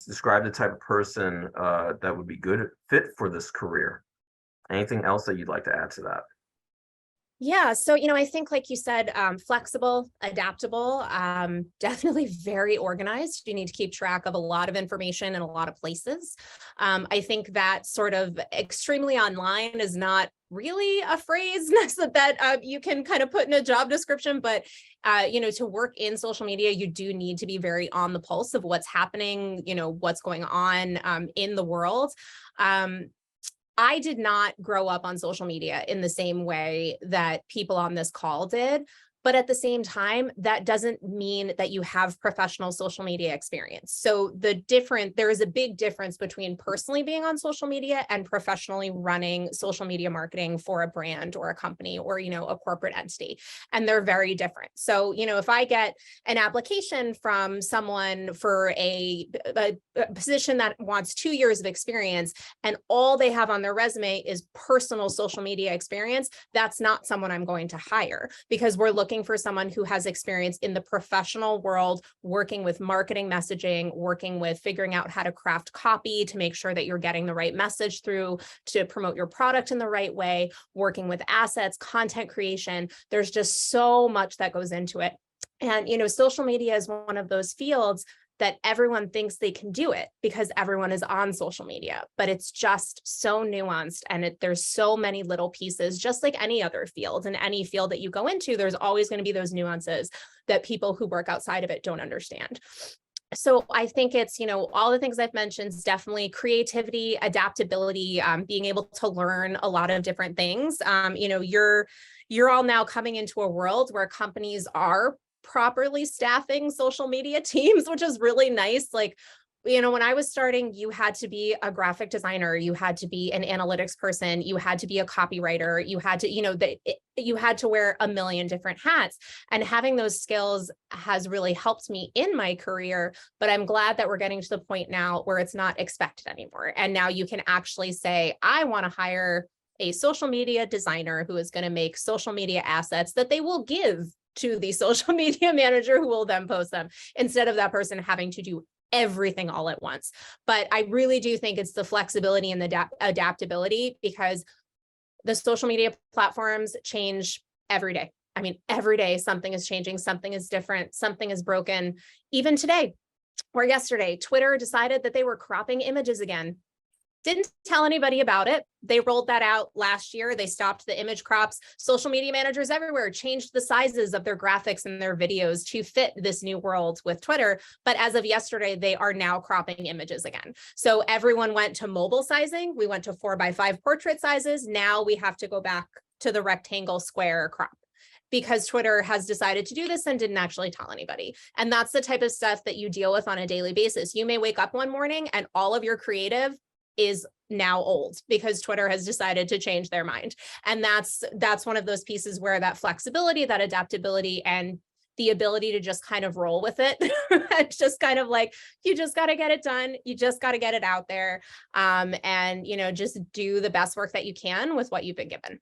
describe the type of person that would be good fit for this career. Anything else that you'd like to add to that? Yeah. So, I think, like you said, flexible, adaptable, definitely very organized. You need to keep track of a lot of information in a lot of places. I think that sort of extremely online is not really a phrase that you can kind of put in a job description, but to work in social media, you do need to be very on the pulse of what's happening, what's going on in the world. I did not grow up on social media in the same way that people on this call did. But at the same time, that doesn't mean that you have professional social media experience. So there is a big difference between personally being on social media and professionally running social media marketing for a brand or a company or, a corporate entity. And they're very different. So, if I get an application from someone for a position that wants 2 years of experience and all they have on their resume is personal social media experience, that's not someone I'm going to hire, because we're looking for someone who has experience in the professional world, working with marketing messaging, working with figuring out how to craft copy to make sure that you're getting the right message through to promote your product in the right way, working with assets, content creation. There's just so much that goes into it. And, social media is one of those fields that everyone thinks they can do it because everyone is on social media, but it's just so nuanced, and there's so many little pieces, just like any other field. In any field that you go into, there's always going to be those nuances that people who work outside of it don't understand. So I think it's, all the things I've mentioned is definitely creativity, adaptability, being able to learn a lot of different things. You're all now coming into a world where companies are properly staffing social media teams, which is really nice. Like, when I was starting, you had to be a graphic designer, you had to be an analytics person, you had to be a copywriter, you had to, you had to wear a million different hats. And having those skills has really helped me in my career. But I'm glad that we're getting to the point now where it's not expected anymore. And now you can actually say, I want to hire a social media designer who is going to make social media assets that they will give to the social media manager who will then post them, instead of that person having to do everything all at once. But I really do think it's the flexibility and the adaptability, because the social media platforms change every day. I mean, every day something is changing, something is different, something is broken. Even today or yesterday, Twitter decided that they were cropping images again. Didn't tell anybody about it. They rolled that out last year. They stopped the image crops. Social media managers everywhere changed the sizes of their graphics and their videos to fit this new world with Twitter. But as of yesterday, they are now cropping images again. So everyone went to mobile sizing. We went to 4:5 portrait sizes. Now we have to go back to the rectangle square crop, because Twitter has decided to do this and didn't actually tell anybody. And that's the type of stuff that you deal with on a daily basis. You may wake up one morning and all of your creative is now old because Twitter has decided to change their mind. And that's one of those pieces where that flexibility, that adaptability, and the ability to just kind of roll with it. It's just kind of like, you just got to get it done. You just got to get it out there. And, just do the best work that you can with what you've been given.